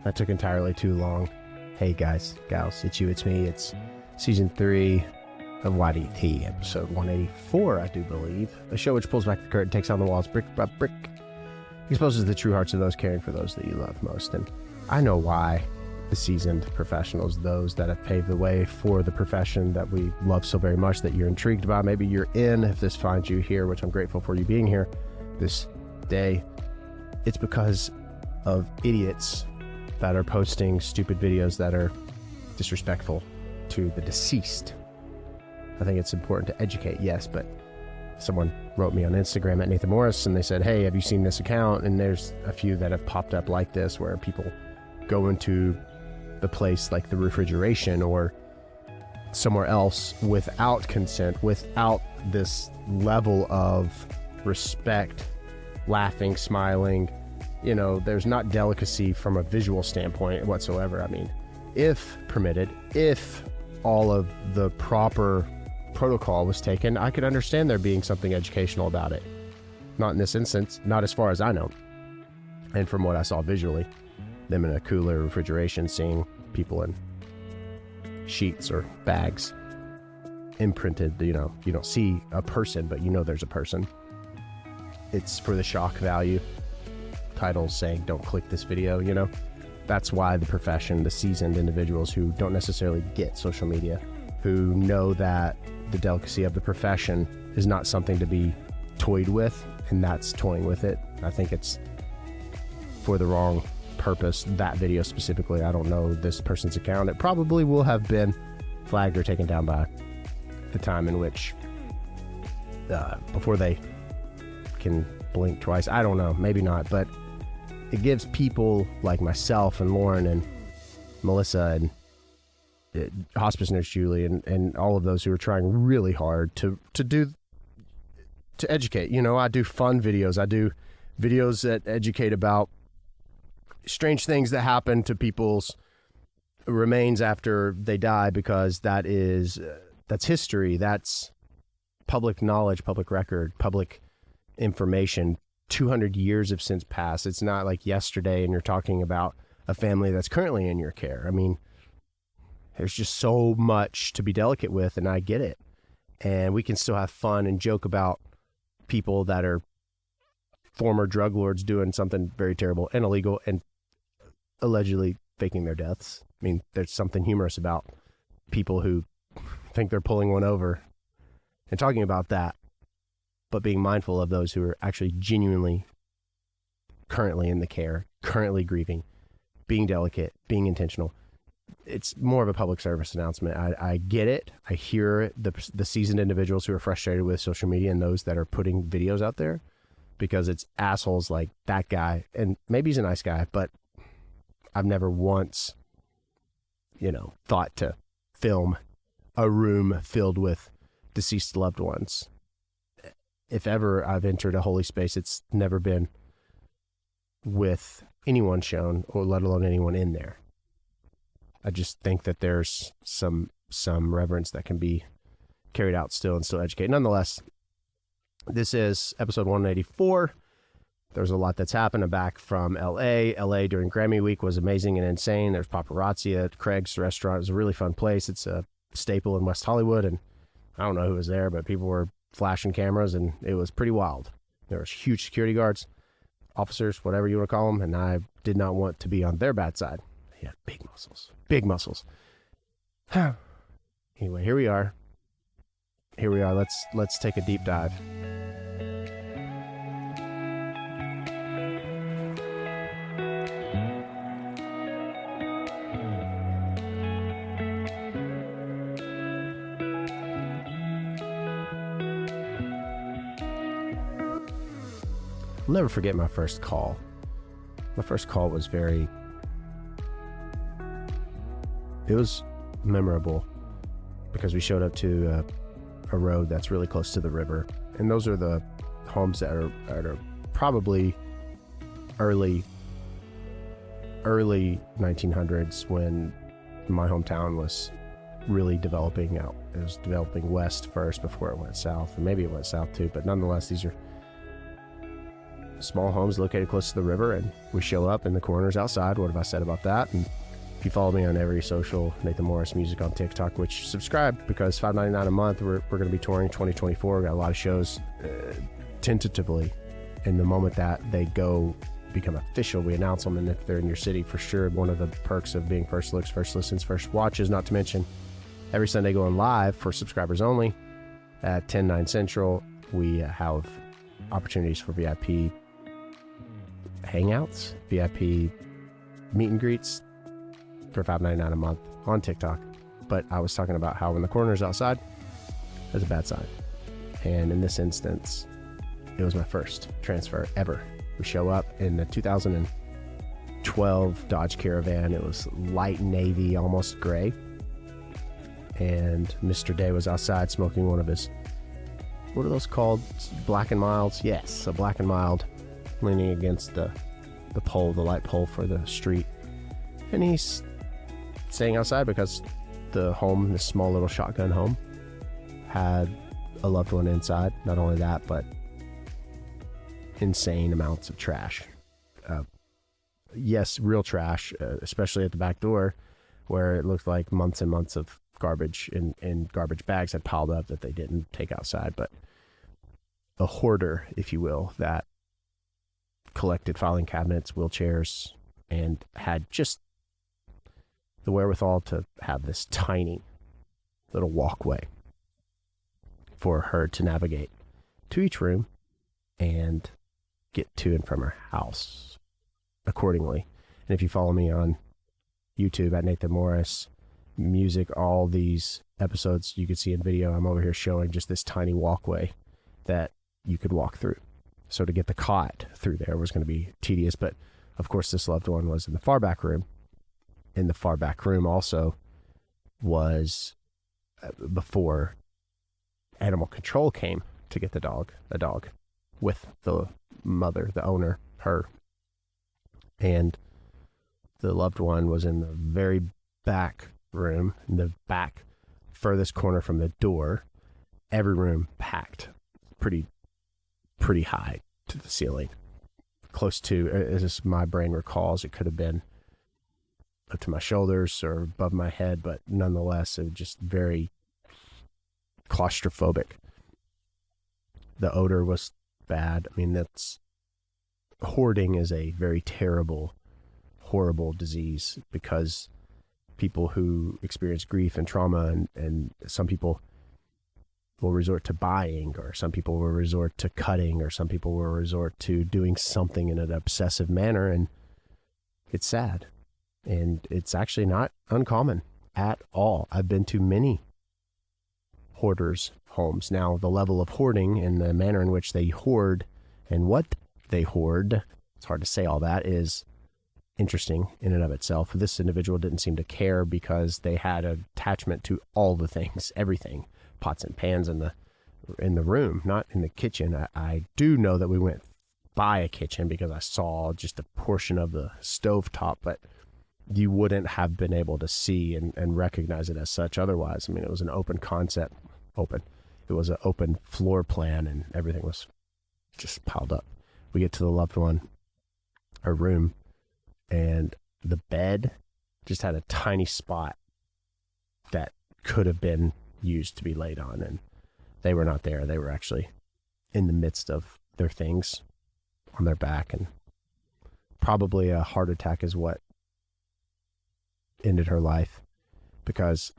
That took entirely too long. Hey guys, gals, it's you, it's me. It's season 3 of YDT, episode 184, I do believe. A show which pulls back the curtain, takes down the walls brick by brick, exposes the true hearts of those caring for those that you love most. And I know why the seasoned professionals, those that have paved the way for the profession that we love so very much, that you're intrigued by, maybe you're in, if this finds you here, which I'm grateful for you being here this day. It's because of idiots that are posting stupid videos that are disrespectful to the deceased. I think it's important to educate, yes, but someone wrote me on Instagram at Nathan Morris and they said, hey, have you seen this account? And there's a few that have popped up like this where people go into the place like the refrigeration or somewhere else without consent, without this level of respect, laughing, smiling. You know, there's not delicacy from a visual standpoint whatsoever. I mean, if permitted, if all of the proper protocol was taken, I could understand there being something educational about it. Not in this instance, not as far as I know. And from what I saw visually, them in a cooler, refrigeration, seeing people in sheets or bags imprinted, you know, you don't see a person, but you know there's a person. It's for the shock value. Titles saying don't click this video, you know. That's why the profession, the seasoned individuals who don't necessarily get social media, who know that the delicacy of the profession is not something to be toyed with, and that's toying with it. I think it's for the wrong purpose. That video specifically, I don't know this person's account. It probably will have been flagged or taken down by the time in which before they can blink twice. I don't know, maybe not, but it gives people like myself and Lauren and Melissa and hospice nurse Julie and all of those who are trying really hard to educate. You know, I do fun videos. I do videos that educate about strange things that happen to people's remains after they die, because that's history. That's public knowledge, public record, public information. 200 years have since passed. It's not like yesterday and you're talking about a family that's currently in your care. I mean, there's just so much to be delicate with, and I get it. And we can still have fun and joke about people that are former drug lords doing something very terrible and illegal and allegedly faking their deaths. I mean, there's something humorous about people who think they're pulling one over and talking about that, but being mindful of those who are actually genuinely currently in the care, currently grieving, being delicate, being intentional. It's more of a public service announcement. I get it. I hear the seasoned individuals who are frustrated with social media and those that are putting videos out there, because it's assholes like that guy. And maybe he's a nice guy, but I've never once, you know, thought to film a room filled with deceased loved ones. If ever I've entered a holy space, it's never been with anyone shown, or let alone anyone in there. I just think that there's some reverence that can be carried out still and still educate. Nonetheless, this is episode 184. There's a lot that's happened. I'm back from LA. LA during Grammy week was amazing and insane. There's paparazzi at Craig's restaurant. It was a really fun place. It's a staple in West Hollywood, and I don't know who was there, but people were flashing cameras, and it was pretty wild. There was huge security guards, officers, whatever you want to call them, and I did not want to be on their bad side. They had big muscles. Big muscles. Anyway, here we are. Let's take a deep dive. I'll never forget my first call. My first call was it was memorable, because we showed up to a road that's really close to the river. And those are the homes that are probably early 1900s, when my hometown was really developing out. It was developing west first before it went south, and maybe it went south too, but nonetheless, these are small homes located close to the river, and we show up in the corners outside. What have I said about that? And if you follow me on every social, Nathan Morris Music on TikTok, which subscribe, because $5.99 a month, we're going to be touring 2024. Got a lot of shows tentatively. And the moment that they go become official, we announce them. And if they're in your city, for sure, one of the perks of being first looks, first listens, first watches, not to mention every Sunday going live for subscribers only at 10, 9 Central. We have opportunities for VIP hangouts, VIP meet and greets for $5.99 a month on TikTok. But I was talking about how in the corners outside, there's a bad sign. And in this instance, it was my first transfer ever. We show up in the 2012 Dodge Caravan. It was light navy, almost gray. And Mr. Day was outside smoking one of his, what are those called? Black and Milds? Yes, a Black and Mild, leaning against the pole, the light pole for the street. And he's staying outside because the home, this small little shotgun home, had a loved one inside. Not only that, but insane amounts of trash. Yes, real trash, especially at the back door, where it looked like months and months of garbage in garbage bags had piled up that they didn't take outside. But a hoarder, if you will, that collected filing cabinets, wheelchairs, and had just the wherewithal to have this tiny little walkway for her to navigate to each room and get to and from her house accordingly. And if you follow me on YouTube at Nathan Morris Music, all these episodes you could see in video, I'm over here showing just this tiny walkway that you could walk through. So to get the cot through there was going to be tedious, but of course this loved one was in the far back room. In the far back room also was before animal control came to get a dog with the mother, the owner, her. And the loved one was in the very back room, in the back furthest corner from the door. Every room packed pretty high to the ceiling, close to, as my brain recalls, it could have been up to my shoulders or above my head, but nonetheless, it was just very claustrophobic. The odor was bad. I mean, that's, hoarding is a very terrible, horrible disease, because people who experience grief and trauma, and some people will resort to buying, or some people will resort to cutting, or some people will resort to doing something in an obsessive manner, and it's sad. And it's actually not uncommon at all. I've been to many hoarders' homes. Now, the level of hoarding and the manner in which they hoard and what they hoard, it's hard to say all that, is interesting in and of itself. This individual didn't seem to care because they had an attachment to all the things, everything, pots and pans in the room, not in the kitchen. I do know that we went by a kitchen because I saw just a portion of the stovetop, but you wouldn't have been able to see and recognize it as such otherwise. I mean, it was an open concept, it was an open floor plan, and everything was just piled up. We get to the loved one, her room, and the bed just had a tiny spot that could have been used to be laid on, and they were not there. They were actually in the midst of their things on their back, and probably a heart attack is what ended her life, because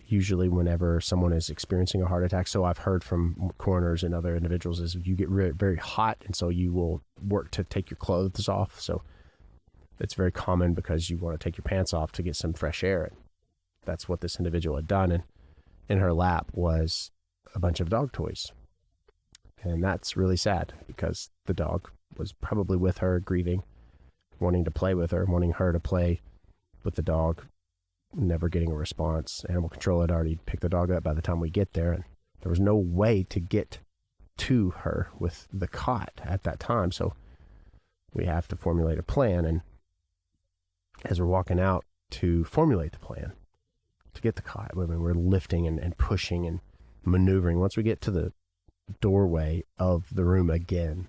usually whenever someone is experiencing a heart attack, so I've heard from coroners and other individuals, is you get very hot, and so you will work to take your clothes off. So it's very common because you want to take your pants off to get some fresh air. And that's what this individual had done. And in her lap was a bunch of dog toys. And that's really sad, because the dog was probably with her, grieving, wanting to play with her, wanting her to play with the dog, never getting a response. Animal control had already picked the dog up by the time we get there, and there was no way to get to her with the cot at that time. So we have to formulate a plan. And as we're walking out to formulate the plan to get the cot, when we're lifting and pushing and maneuvering, once we get to the doorway of the room again,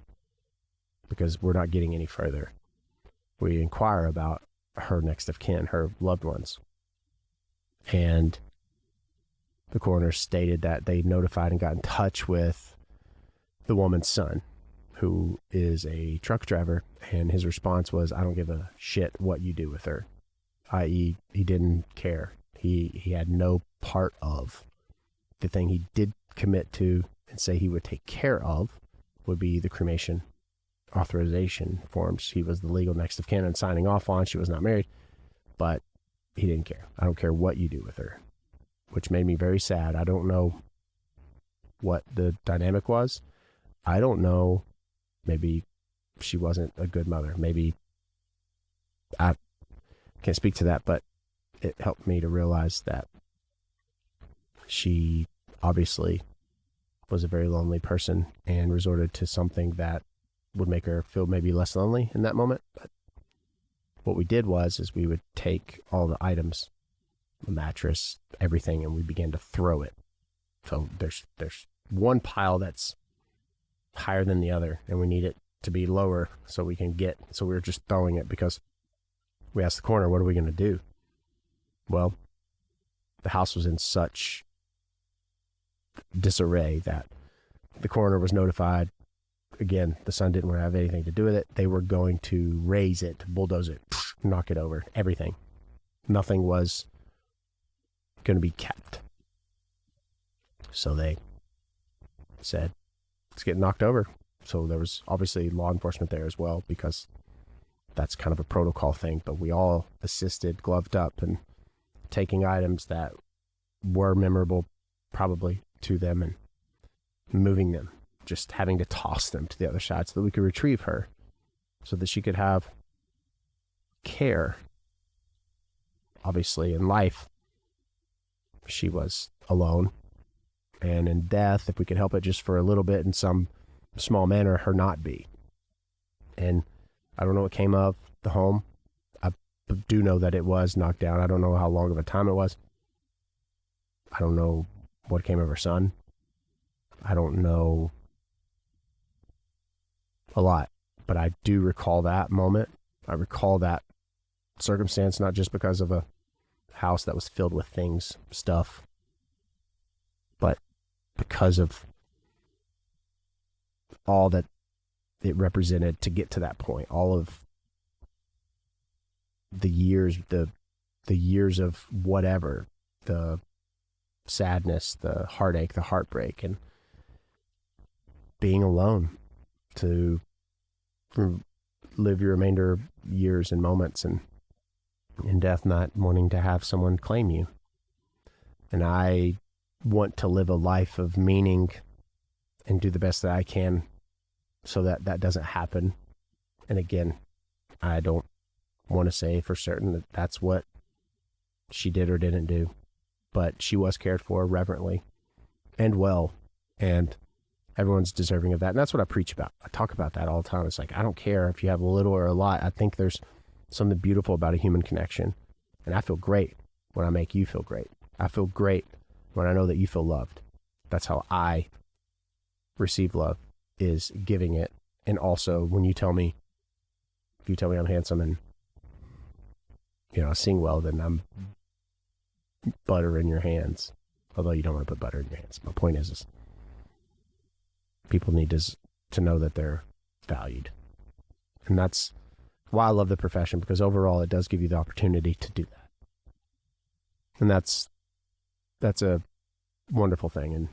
because we're not getting any further. We inquire about her next of kin, her loved ones. And the coroner stated that they notified and got in touch with the woman's son, who is a truck driver, and his response was, I don't give a shit what you do with her. I.e., he didn't care. He had no part of. The thing he did commit to and say he would take care of would be the cremation authorization forms. He was the legal next of kin and signing off on. She was not married, but he didn't care. I don't care what you do with her, which made me very sad. I don't know what the dynamic was. I don't know. Maybe she wasn't a good mother. Maybe I can't speak to that, but it helped me to realize that she obviously was a very lonely person and resorted to something that would make her feel maybe less lonely in that moment. But what we did is we would take all the items, the mattress, everything, and we began to throw it. So there's one pile that's higher than the other, and we need it to be lower so we can get. So we were just throwing it because we asked the coroner, what are we going to do? Well, the house was in such disarray that the coroner was notified. Again, the son didn't want to have anything to do with it. They were going to raise it, bulldoze it, knock it over, everything. Nothing was going to be kept. So they said, let's get knocked over. So there was obviously law enforcement there as well, because that's kind of a protocol thing. But we all assisted, gloved up, and taking items that were memorable probably to them and moving them, just having to toss them to the other side so that we could retrieve her, so that she could have care. Obviously in life, she was alone, and in death, if we could help it just for a little bit in some small manner, her not be. And I don't know what came of the home. I do know that it was knocked down. I don't know how long of a time it was. I don't know what came of her son. I don't know a lot, but I do recall that moment. I recall that circumstance, not just because of a house that was filled with things, stuff, but because of all that it represented to get to that point. All of the years, the years of whatever, the sadness, the heartache, the heartbreak, and being alone to live your remainder of years and moments, and in death not wanting to have someone claim you. And I want to live a life of meaning and do the best that I can so that that doesn't happen. And again, I don't want to say for certain that that's what she did or didn't do, but she was cared for reverently and well, and everyone's deserving of that. And that's what I preach about. I talk about that all the time. It's like, I don't care if you have a little or a lot. I think there's something beautiful about a human connection. And I feel great when I make you feel great. I feel great when I know that you feel loved. That's how I receive love, is giving it. And also when you tell me, if you tell me I'm handsome and, you know, I sing well, then I'm butter in your hands. Although you don't want to put butter in your hands. My point is people need to know that they're valued. And that's why I love the profession, because overall it does give you the opportunity to do that. And that's a wonderful thing. And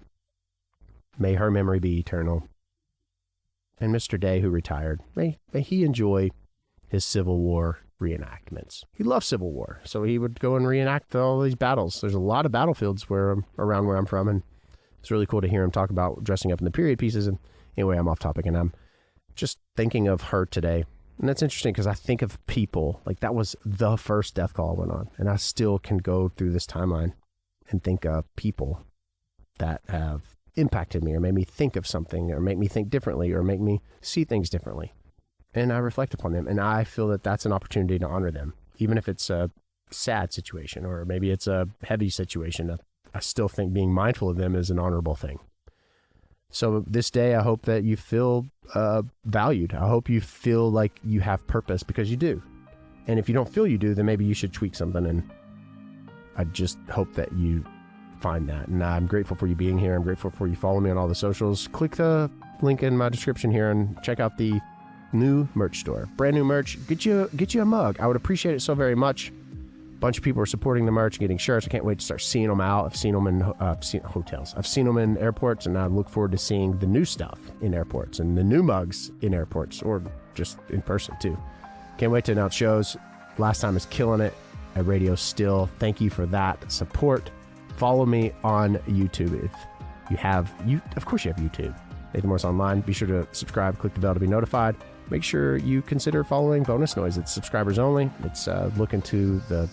may her memory be eternal. And Mr. Day, who retired, may he enjoy his Civil War reenactments. He loved Civil War, so he would go and reenact all these battles. There's a lot of battlefields around where I'm from, and it's really cool to hear him talk about dressing up in the period pieces. And anyway, I'm off topic, and I'm just thinking of her today. And that's interesting because I think of people, like that was the first death call I went on. And I still can go through this timeline and think of people that have impacted me or made me think of something or make me think differently or make me see things differently. And I reflect upon them. And I feel that that's an opportunity to honor them, even if it's a sad situation or maybe it's a heavy situation. I still think being mindful of them is an honorable thing. So this day, I hope that you feel valued. I hope you feel like you have purpose, because you do. And if you don't feel you do, then maybe you should tweak something. And I just hope that you find that. And I'm grateful for you being here. I'm grateful for you following me on all the socials. Click the link in my description here and check out the new merch store. Brand new merch. Get you a mug. I would appreciate it so very much. A bunch of people are supporting the merch and getting shirts. I can't wait to start seeing them out. I've seen them in hotels. I've seen them in airports, and I look forward to seeing the new stuff in airports and the new mugs in airports, or just in person too. Can't wait to announce shows. Last Time is killing it at Radio Still. Thank you for that support. Follow me on YouTube if you have. Of course you have YouTube. Nathan Morris Online. Be sure to subscribe. Click the bell to be notified. Make sure you consider following Bonus Noise. It's subscribers only. It's look into the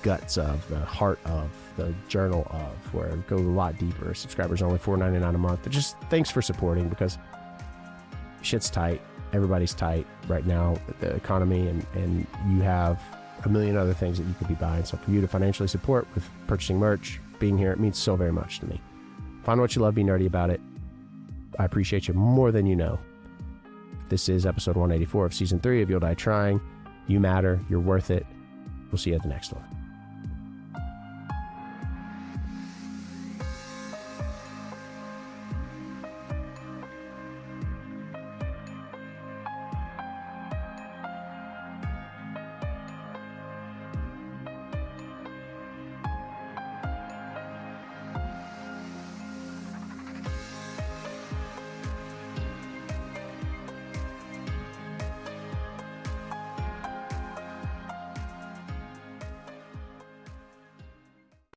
guts of, the heart of, the journal of, where it goes a lot deeper. Subscribers only, $4.99 a month. But just thanks for supporting, because shit's tight. Everybody's tight right now, the economy, and you have a million other things that you could be buying. So for you to financially support with purchasing merch, being here, it means so very much to me. Find what you love, be nerdy about it. I appreciate you more than you know. This is episode 184 of season 3 of You'll Die Trying. You matter. You're worth it. We'll see you at the next one.